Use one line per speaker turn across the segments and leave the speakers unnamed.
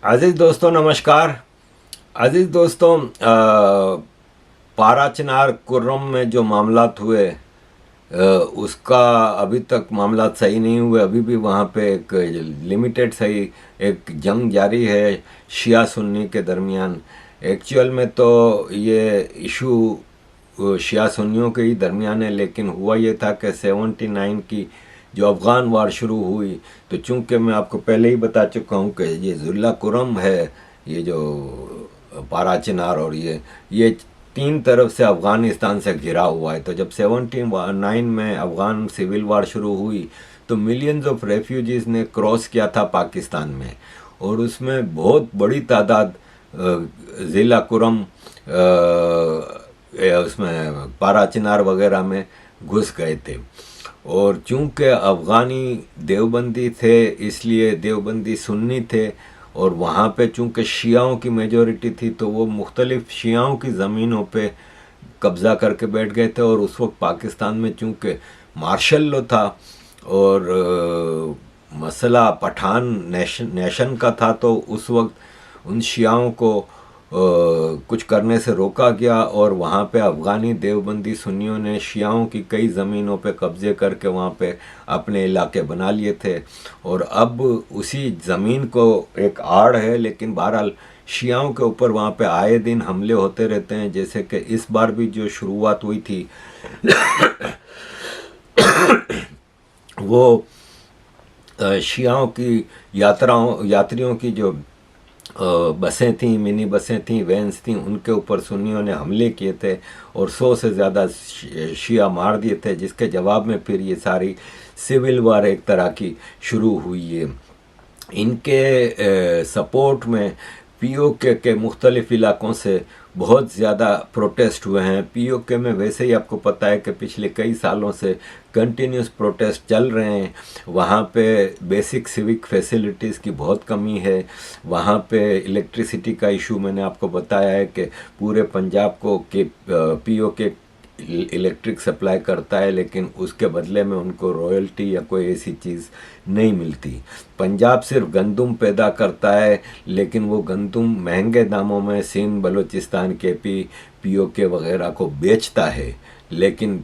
عزیز دوستوں نمشکار. عزیز دوستوں, پارا چنار کرم میں جو معاملات ہوئے اس کا ابھی تک معاملات صحیح نہیں ہوئے. ابھی بھی وہاں پہ ایک لمیٹڈ صحیح ایک جنگ جاری ہے شیعہ سنی کے درمیان. ایکچوئل میں تو یہ ایشو شیعہ سنیوں کے ہی درمیان ہے, لیکن ہوا یہ تھا کہ 79 کی جو افغان وار شروع ہوئی تو چونکہ میں آپ کو پہلے ہی بتا چکا ہوں کہ یہ ضلع کرم ہے, یہ جو پارا چنار, اور یہ تین طرف سے افغانستان سے گھرا ہوا ہے. تو جب 79 میں افغان سول وار شروع ہوئی تو ملینز آف ریفیوجیز نے کراس کیا تھا پاکستان میں, اور اس میں بہت بڑی تعداد ضلع کرم اس میں پارا چنار وغیرہ میں گھس گئے تھے. اور چونکہ افغانی دیوبندی تھے اس لیے دیوبندی سنی تھے, اور وہاں پہ چونکہ شیعوں کی میجورٹی تھی تو وہ مختلف شیعوں کی زمینوں پہ قبضہ کر کے بیٹھ گئے تھے. اور اس وقت پاکستان میں چونکہ مارشل لا تھا اور مسئلہ پٹھان نیشن کا تھا, تو اس وقت ان شیعوں کو کچھ کرنے سے روکا گیا, اور وہاں پہ افغانی دیوبندی سنیوں نے شیعوں کی کئی زمینوں پہ قبضے کر کے وہاں پہ اپنے علاقے بنا لیے تھے. اور اب اسی زمین کو ایک آڑ ہے, لیکن بہرحال شیعوں کے اوپر وہاں پہ آئے دن حملے ہوتے رہتے ہیں. جیسے کہ اس بار بھی جو شروعات ہوئی تھی وہ شیعوں کی یاتریوں کی جو بسیں تھیں, منی بسیں تھیں, وینس تھیں, ان کے اوپر سنیوں نے حملے کیے تھے اور 100 سے زیادہ شیعہ مار دیے تھے, جس کے جواب میں پھر یہ ساری سول وار ایک طرح کی شروع ہوئی ہے. ان کے سپورٹ میں پی او کے مختلف علاقوں سے بہت زیادہ پروٹیسٹ ہوئے ہیں. پی او کے میں ویسے ہی آپ کو پتہ ہے کہ پچھلے کئی سالوں سے کنٹینیوس پروٹیسٹ چل رہے ہیں. وہاں پہ بیسک سیوک فیسلٹیز کی بہت کمی ہے. وہاں پہ الیکٹریسٹی کا ایشو میں نے آپ کو بتایا ہے کہ پورے پنجاب کو پی او کے الیکٹرک سپلائی کرتا ہے, لیکن اس کے بدلے میں ان کو رائلٹی یا کوئی ایسی چیز نہیں ملتی. پنجاب صرف گندم پیدا کرتا ہے, لیکن وہ گندم مہنگے داموں میں سندھ, بلوچستان, کے پی او کے وغیرہ کو بیچتا ہے, لیکن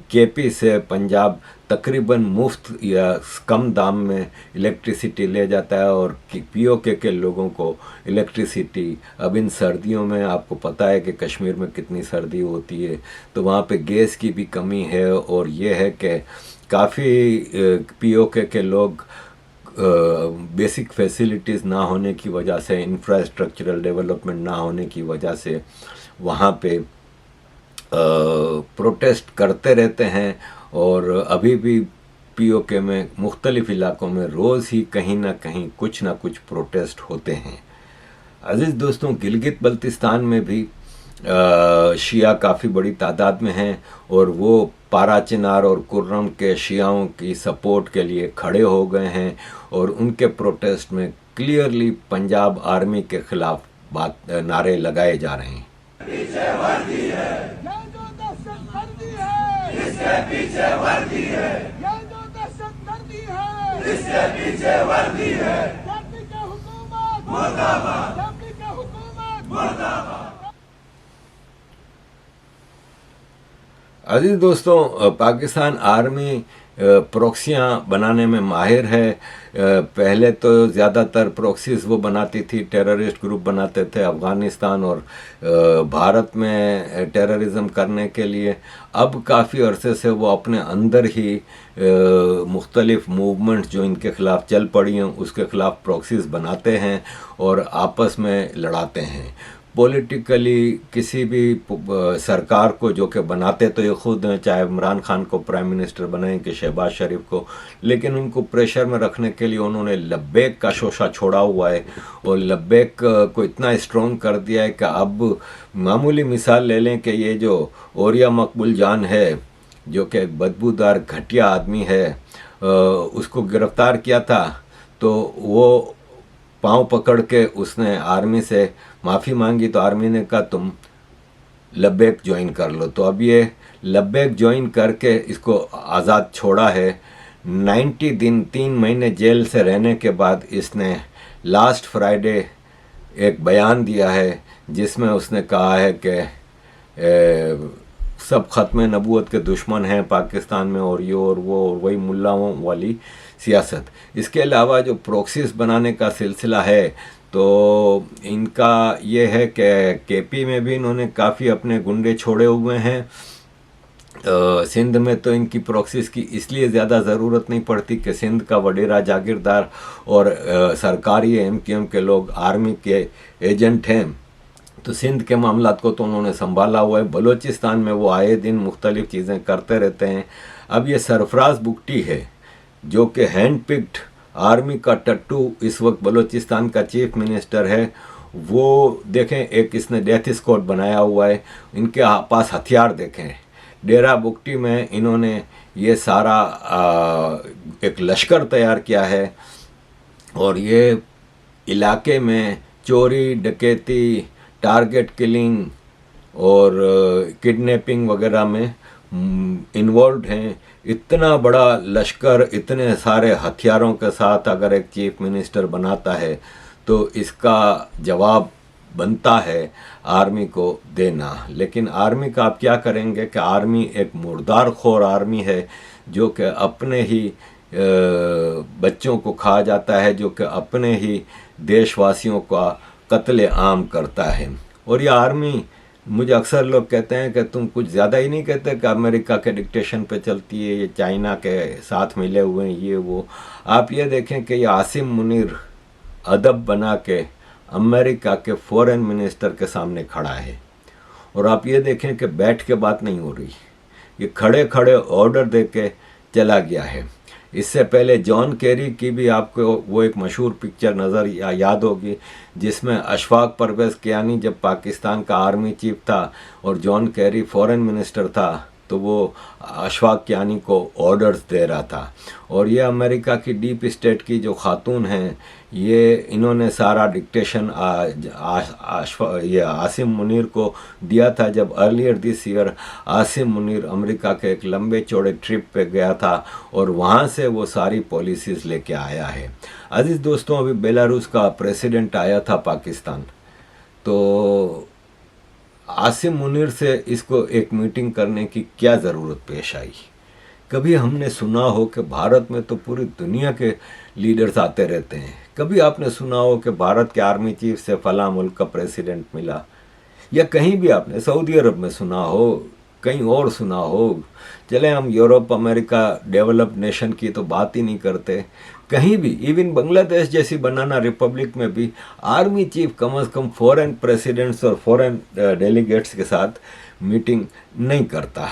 کے پی سے پنجاب تقریباً مفت یا کم دام میں الیکٹریسٹی لے جاتا ہے. اور پی او کے لوگوں کو الیکٹریسٹی اب ان سردیوں میں آپ کو پتہ ہے کہ کشمیر میں کتنی سردی ہوتی ہے, تو وہاں پہ گیس کی بھی کمی ہے. اور یہ ہے کہ کافی پی او کے لوگ بیسک فیسلٹیز نہ ہونے کی وجہ سے, انفراسٹرکچرل ڈیولپمنٹ نہ ہونے کی وجہ سے وہاں پہ پروٹیسٹ کرتے رہتے ہیں. اور ابھی بھی پی او کے میں مختلف علاقوں میں روز ہی کہیں نہ کہیں کچھ نہ کچھ پروٹیسٹ ہوتے ہیں. عزیز دوستوں, گلگت بلتستان میں بھی شیعہ کافی بڑی تعداد میں ہیں, اور وہ پارا چنار اور کرم کے شیعوں کی سپورٹ کے لیے کھڑے ہو گئے ہیں, اور ان کے پروٹیسٹ میں کلیئرلی پنجاب آرمی کے خلاف نعرے لگائے جا رہے ہیں. پیچھے وردی ہے, یہ جو دہشت گردی ہے, اس کے پیچھے وردی ہے, یہ جو دہشت گردی ہے, اس کے پیچھے وردی ہے. جیپی کی حکومت مرد آباد, جیپی کی حکومت مرد آباد. عزیز دوستوں, پاکستان آرمی پروکسیاں بنانے میں ماہر ہے. پہلے تو زیادہ تر پروکسیز وہ بناتی تھی, ٹیررسٹ گروپ بناتے تھے افغانستان اور بھارت میں ٹیررزم کرنے کے لیے. اب کافی عرصے سے وہ اپنے اندر ہی مختلف موومنٹس جو ان کے خلاف چل پڑی ہیں اس کے خلاف پروکسیز بناتے ہیں اور آپس میں لڑاتے ہیں. پولیٹیکلی کسی بھی سرکار کو جو کہ بناتے تو یہ خود ہیں, چاہے عمران خان کو پرائم منسٹر بنائیں کہ شہباز شریف کو, لیکن ان کو پریشر میں رکھنے کے لیے انہوں نے لبیک کا شوشہ چھوڑا ہوا ہے, اور لبیک کو اتنا اسٹرانگ کر دیا ہے کہ اب معمولی مثال لے لیں کہ یہ جو اوریا مقبول جان ہے جو کہ بدبودار گھٹیا آدمی ہے, اس کو گرفتار کیا تھا تو وہ پاؤں پکڑ کے اس نے آرمی سے معافی مانگی, تو آرمی نے کہا تم لبیک جوائن کر لو. تو اب یہ لبیک جوائن کر کے اس کو آزاد چھوڑا ہے. 90 دن 3 مہینے جیل سے رہنے کے بعد اس نے لاسٹ فرائیڈے ایک بیان دیا ہے جس میں اس نے کہا ہے کہ سب ختم نبوت کے دشمن ہیں پاکستان میں، اور یہ اور وہ، اور وہی ملاؤں والی سیاست۔ اس کے علاوہ جو پروکسیز بنانے کا سلسلہ ہے تو ان کا یہ ہے کہ کے پی میں بھی انہوں نے کافی اپنے گنڈے چھوڑے ہوئے ہیں۔ سندھ میں تو ان کی پروکسیز کی اس لیے زیادہ ضرورت نہیں پڑتی کہ سندھ کا وڈیرا جاگیردار اور سرکاری ایم کیو ایم کے لوگ آرمی کے ایجنٹ ہیں، تو سندھ کے معاملات کو تو انہوں نے سنبھالا ہوا ہے۔ بلوچستان میں وہ آئے دن مختلف چیزیں کرتے رہتے ہیں۔ اب یہ سرفراز بگٹی ہے جو کہ ہینڈ پکڈ آرمی کا ٹٹو اس وقت بلوچستان کا چیف منسٹر ہے، وہ دیکھیں ایک اس نے ڈیتھ اسکواڈ بنایا ہوا ہے، ان کے پاس ہتھیار دیکھیں۔ ڈیرہ بگٹی میں انہوں نے یہ سارا ایک لشکر تیار کیا ہے، اور یہ علاقے میں چوری، ڈکیتی، ٹارگٹ کلنگ اور کڈنیپنگ وغیرہ میں انوالوڈ ہیں۔ اتنا بڑا لشکر اتنے سارے ہتھیاروں کے ساتھ اگر ایک چیف منسٹر بناتا ہے تو اس کا جواب بنتا ہے آرمی کو دینا۔ لیکن آرمی کا آپ کیا کریں گے کہ آرمی ایک مردار خور آرمی ہے جو کہ اپنے ہی بچوں کو کھا جاتا ہے، جو کہ اپنے ہی دیش واسیوں کا قتل عام کرتا ہے۔ اور یہ آرمی، مجھے اکثر لوگ کہتے ہیں کہ تم کچھ زیادہ ہی نہیں کہتے کہ امریکہ کے ڈکٹیشن پہ چلتی ہے، یہ چائنا کے ساتھ ملے ہوئے ہیں، یہ وہ۔ آپ یہ دیکھیں کہ یہ عاصم منیر ادب بنا کے امریکہ کے فورن منسٹر کے سامنے کھڑا ہے، اور آپ یہ دیکھیں کہ بیٹھ کے بات نہیں ہو رہی، یہ کھڑے کھڑے آرڈر دے کے چلا گیا ہے۔ اس سے پہلے جان کیری کی بھی آپ کو وہ ایک مشہور پکچر نظر یاد ہوگی جس میں اشفاق پرویز کیانی جب پاکستان کا آرمی چیف تھا اور جان کیری فورن منسٹر تھا تو وہ اشفاق کیانی کو آرڈرز دے رہا تھا۔ اور یہ امریکہ کی ڈیپ اسٹیٹ کی جو خاتون ہیں، یہ انہوں نے سارا ڈکٹیشن یہ عاصم منیر کو دیا تھا جب earlier this year Asim Munir امریکہ کے ایک لمبے چوڑے ٹرپ پہ گیا تھا اور وہاں سے وہ ساری پالیسیز لے کے آیا ہے۔ عزیز دوستوں، ابھی بیلاروس کا پریسیڈنٹ آیا تھا پاکستان، تو عاصم منیر سے اس کو ایک میٹنگ کرنے کی کیا ضرورت پیش آئی؟ کبھی ہم نے سنا ہو کہ بھارت میں تو پوری دنیا کے لیڈرز آتے رہتے ہیں، کبھی آپ نے سنا ہو کہ بھارت کے آرمی چیف سے فلاں ملک کا پریسیڈنٹ ملا، یا کہیں بھی آپ نے سعودی عرب میں سنا ہو، کہیں اور سنا ہو؟ چلیں ہم یورپ امریکہ ڈیولپڈ نیشن کی تو بات ہی نہیں کرتے، کہیں بھی ایون بنگلہ دیش جیسی بنانا ریپبلک میں بھی آرمی چیف کم از کم فورن پریسیڈنٹس اور فورن ڈیلیگیٹس کے ساتھ میٹنگ نہیں کرتا۔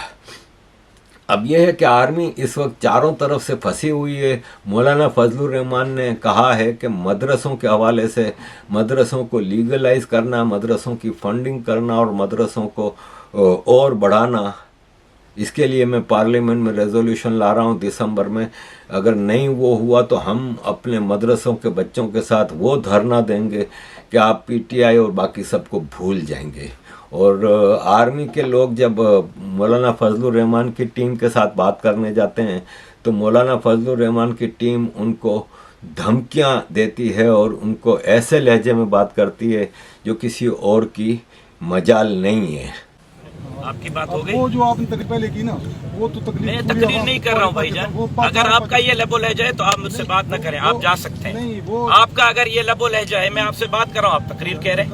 اب یہ ہے کہ آرمی اس وقت چاروں طرف سے پھنسی ہوئی ہے۔ مولانا فضل الرحمان نے کہا ہے کہ مدرسوں کے حوالے سے مدرسوں کو لیگلائز کرنا، مدرسوں کی فنڈنگ کرنا اور مدرسوں کو اور بڑھانا، اس کے لیے میں پارلیمنٹ میں ریزولوشن لا رہا ہوں دسمبر میں۔ اگر نہیں وہ ہوا تو ہم اپنے مدرسوں کے بچوں کے ساتھ وہ دھرنا دیں گے کہ آپ پی ٹی آئی اور باقی سب کو بھول جائیں گے۔ اور آرمی کے لوگ جب مولانا فضل الرحمان کی ٹیم کے ساتھ بات کرنے جاتے ہیں تو مولانا فضل الرحمان کی ٹیم ان کو دھمکیاں دیتی ہے اور ان کو ایسے لہجے میں بات کرتی ہے جو کسی اور کی مجال نہیں ہے۔
آپ کی بات ہو گئی؟
وہ جو آپ نے تقریر پہلے کی نا، وہ تو
میں تقریر نہیں کر رہا ہوں بھائی جان، اگر آپ کا یہ لب و لہجہ ہے تو آپ مجھ سے بات نہ کریں، آپ جا سکتے ہیں۔ آپ کا اگر یہ لب و لہجہ ہے، میں آپ سے بات کر رہا ہوں، آپ تقریر کہہ رہے ہیں،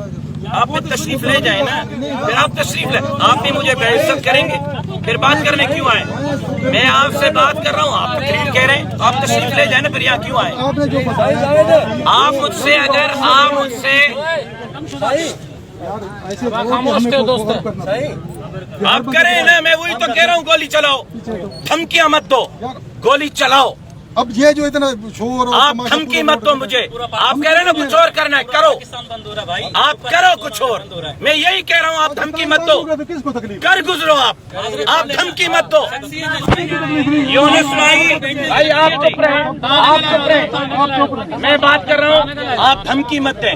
آپ بھی تشریف لے جائیں نا، پھر آپ تشریف لے، آپ بھی مجھے بے عزت کریں گے، پھر بات کرنے کیوں آئے؟ میں آپ سے بات کر رہا ہوں، آپ تقریر کہہ رہے ہیں، آپ تشریف لے جائیں نا، پھر یہاں کیوں آئے؟ آپ مجھ سے اگر آپ مجھ سے آپ کریں نا، میں وہی تو کہہ رہا ہوں، گولی چلاؤ، دھمکیاں مت دو، گولی چلاؤ۔
اب یہ جو اتنا شور،
آپ دھمکی مت دو مجھے، آپ کہہ رہے ہیں نا کچھ اور کرنا ہے، کرو، آپ کرو کچھ اور، میں یہی کہہ رہا ہوں، آپ دھمکی مت دو، کر گزرو، آپ دھمکی مت دو۔ یونس بھائی آپ چپ رہیں، آپ چپ رہیں، میں بات کر رہا ہوں، آپ دھمکی مت دیں۔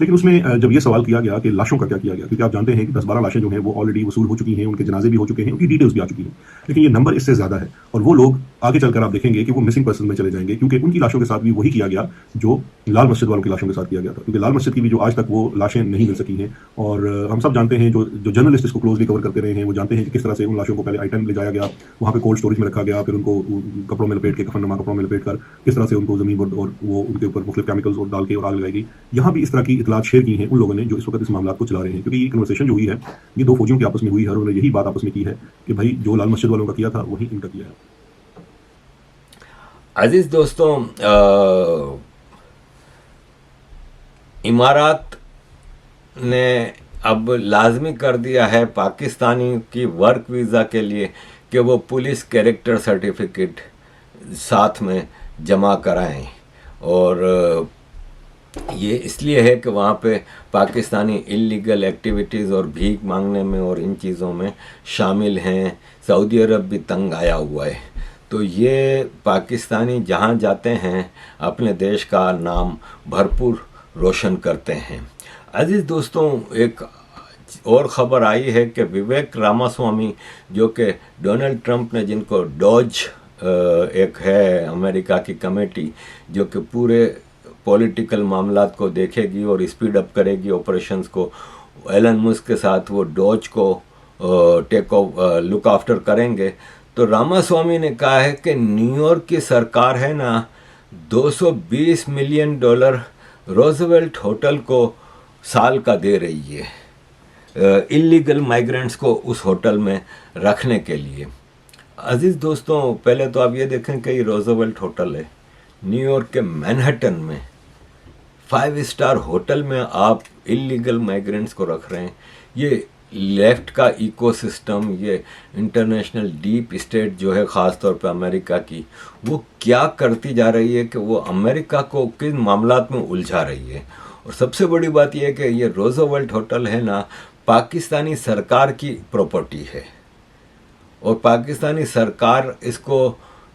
لیکن اس میں جب یہ سوال کیا گیا کہ لاشوں کا کیا کیا گیا، کیونکہ آپ جانتے ہیں کہ 10-12 لاشیں جو ہیں وہ آلریڈی وصول ہو چکی ہیں، ان کے جنازے بھی ہو چکے ہیں، ان کی ڈیٹیلز بھی آ چکی ہیں، لیکن یہ نمبر اس سے زیادہ ہے، اور وہ لوگ آگے چل کر آپ دیکھیں گے کہ وہ مسنگ پرسن میں چلے جائیں گے، کیونکہ ان کی لاشوں کے ساتھ بھی وہی کیا گیا جو لال مسجد والوں کی لاشوں کے ساتھ کیا گیا تھا، کیونکہ لال مسجد کی بھی جو آج تک وہ لاشیں نہیں مل سکی ہیں، اور ہم سب جانتے ہیں جو جرنلسٹ اس کو کلوزلی کور کرتے رہے ہیں وہ جانتے ہیں کہ کس طرح سے ان لاشوں کو پہلے آئٹم لے جایا گیا، وہاں پہ کولڈ اسٹوریج میں رکھا گیا، پھر ان کو کپڑوں میں لپیٹ کے، کفن نما کپڑوں میں لپیٹ کر کس طرح سے ان کو زمین پر اور وہ ان کے اوپر مختلف کیمیکلز اور ڈال کے اور آگ لگائی گئی۔ یہاں بھی اس طرح کی اطلاعات شیئر کی ہیں ان لوگوں نے جو اس وقت اس معاملات کو چلا رہے ہیں، کیونکہ یہ کنورسیشن جو ہوئی ہے یہ 2 فوجیوں کے آپس میں ہوئی ہے، اور انہوں نے یہی بات آپس میں کی ہے کہ بھائی جو لال مسجد والوں کا کیا تھا وہی ان کا کیا ہے۔
عزیز دوستوں، امارات نے اب لازمی کر دیا ہے پاکستانی کی ورک ویزا کے لیے کہ وہ پولیس کیریکٹر سرٹیفکیٹ ساتھ میں جمع کرائیں، اور یہ اس لیے ہے کہ وہاں پہ پاکستانی انلیگل ایکٹیویٹیز اور بھیک مانگنے میں اور ان چیزوں میں شامل ہیں۔ سعودی عرب بھی تنگ آیا ہوا ہے، تو یہ پاکستانی جہاں جاتے ہیں اپنے دیش کا نام بھرپور روشن کرتے ہیں۔ عزیز دوستوں، ایک اور خبر آئی ہے کہ وویک راماسوامی، جو کہ ڈونلڈ ٹرمپ نے جن کو ڈوج ایک ہے امریکہ کی کمیٹی جو کہ پورے پولیٹیکل معاملات کو دیکھے گی اور اسپیڈ اپ کرے گی آپریشنز کو، ایلن مسک کے ساتھ وہ ڈوج کو لک آفٹر کریں گے، تو راماسوامی نے کہا ہے کہ نیو یارک کی سرکار ہے نا $220 ملین روزویلٹ ہوٹل کو سال کا دے رہی ہے انلیگل مائیگرنٹس کو اس ہوٹل میں رکھنے کے لیے۔ عزیز دوستوں، پہلے تو آپ یہ دیکھیں کہ یہ روزویلٹ ہوٹل ہے نیو یارک کے مینہٹن میں، 5 اسٹار ہوٹل میں آپ انلیگل مائیگرنٹس کو رکھ رہے ہیں۔ یہ لیفٹ کا ایکو سسٹم، یہ انٹرنیشنل ڈیپ اسٹیٹ جو ہے خاص طور پہ امریکہ کی، وہ کیا کرتی جا رہی ہے کہ وہ امریکہ کو کن معاملات میں الجھا رہی ہے۔ اور سب سے بڑی بات یہ ہے کہ یہ روزویلٹ ہوٹل ہے نا پاکستانی سرکار کی پراپرٹی ہے، اور پاکستانی سرکار اس کو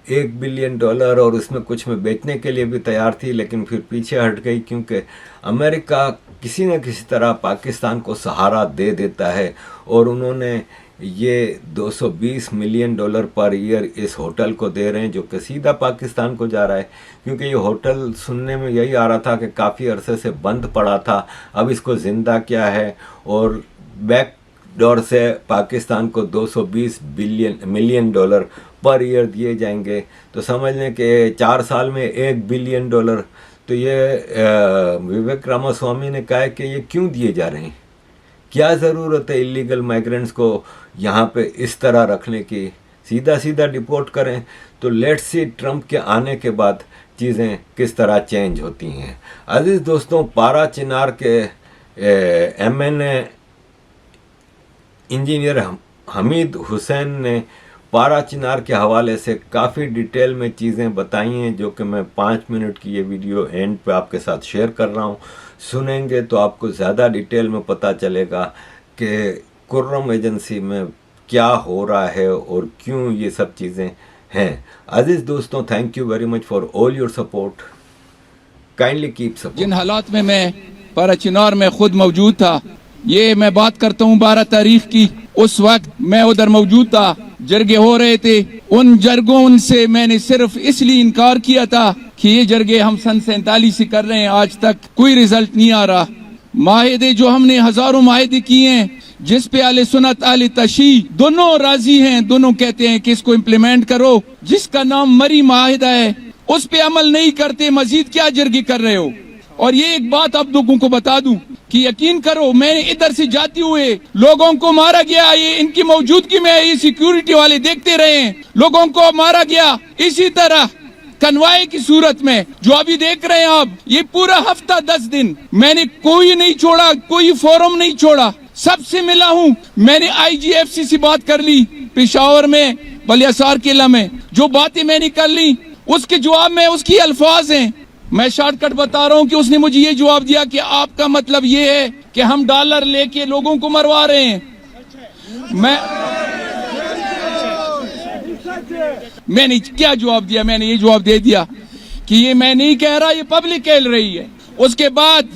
$1 بلین اور اس میں کچھ میں بیچنے کے لیے بھی تیار تھی، لیکن پھر پیچھے ہٹ گئی کیونکہ امریکہ کسی نہ کسی طرح پاکستان کو سہارا دے دیتا ہے، اور انہوں نے یہ $220 ملین پر ایئر اس ہوٹل کو دے رہے ہیں جو کہ سیدھا پاکستان کو جا رہا ہے، کیونکہ یہ ہوٹل سننے میں یہی آ رہا تھا کہ کافی عرصے سے بند پڑا تھا، اب اس کو زندہ کیا ہے، اور بیک ڈور سے پاکستان کو $220 ملین پر ایئر دیے جائیں گے، تو سمجھ لیں کہ 4 سال میں $1 بلین۔ تو یہ وویک راماسوامی نے کہا ہے کہ یہ کیوں دیے جا رہے ہیں، کیا ضرورت ہے انلیگل مائیگرنٹس کو یہاں پہ اس طرح رکھنے کی، سیدھا ڈیپورٹ کریں۔ تو لیٹس سی ٹرمپ کے آنے کے بعد چیزیں کس طرح چینج ہوتی ہیں۔ عزیز دوستوں، پارا چنار کے MNA انجینئر حمید حسین نے پارا چنار کے حوالے سے کافی ڈیٹیل میں چیزیں بتائی ہیں، جو کہ میں 5 منٹ کی یہ ویڈیو اینڈ پہ آپ کے ساتھ شیئر کر رہا ہوں۔ سنیں گے تو آپ کو زیادہ ڈیٹیل میں پتہ چلے گا کہ کرم ایجنسی میں کیا ہو رہا ہے اور کیوں یہ سب چیزیں ہیں۔ عزیز دوستوں، thank you very much for all your support, kindly keep support.
جن حالات میں پارا چنار میں خود موجود تھا، یہ میں بات کرتا ہوں 12 تاریخ کی، اس وقت میں ادھر موجود تھا، جرگے ہو رہے تھے، ان جرگوں سے میں نے صرف اس لیے انکار کیا تھا کہ یہ جرگے ہم سن 47 سے کر رہے ہیں، آج تک کوئی رزلٹ نہیں آ رہا۔ معاہدے جو ہم نے ہزاروں معاہدے کیے ہیں، جس پہ اہل سنت اہل تشیع دونوں راضی ہیں، دونوں کہتے ہیں کہ اس کو امپلیمنٹ کرو، جس کا نام مری معاہدہ ہے، اس پہ عمل نہیں کرتے، مزید کیا جرگے کر رہے ہو۔ اور یہ ایک بات آپ لوگوں کو بتا دوں کہ یقین کرو، میں نے ادھر سے جاتے ہوئے لوگوں کو مارا گیا، یہ ان کی موجودگی میں یہ سیکیورٹی والے دیکھتے رہے ہیں، لوگوں کو مارا گیا اسی طرح کنوائے کی صورت میں، جو ابھی دیکھ رہے ہیں آپ، یہ پورا ہفتہ 10 دن میں نے کوئی نہیں چھوڑا، کوئی فورم نہیں چھوڑا، سب سے ملا ہوں۔ میں نے IGFC سے بات کر لی پشاور میں، بلیاسار قلعہ میں، جو باتیں میں نے کر لی اس کے جواب میں اس کی الفاظ ہیں، میں شارٹ کٹ بتا رہا ہوں کہ اس نے مجھے یہ جواب دیا کہ آپ کا مطلب یہ ہے کہ ہم ڈالر لے کے لوگوں کو مروا رہے ہیں۔ میں نے کیا جواب دیا؟ میں نے یہ جواب دے دیا کہ یہ میں نہیں کہہ رہا، یہ پبلک کہہ رہی ہے۔ اس کے بعد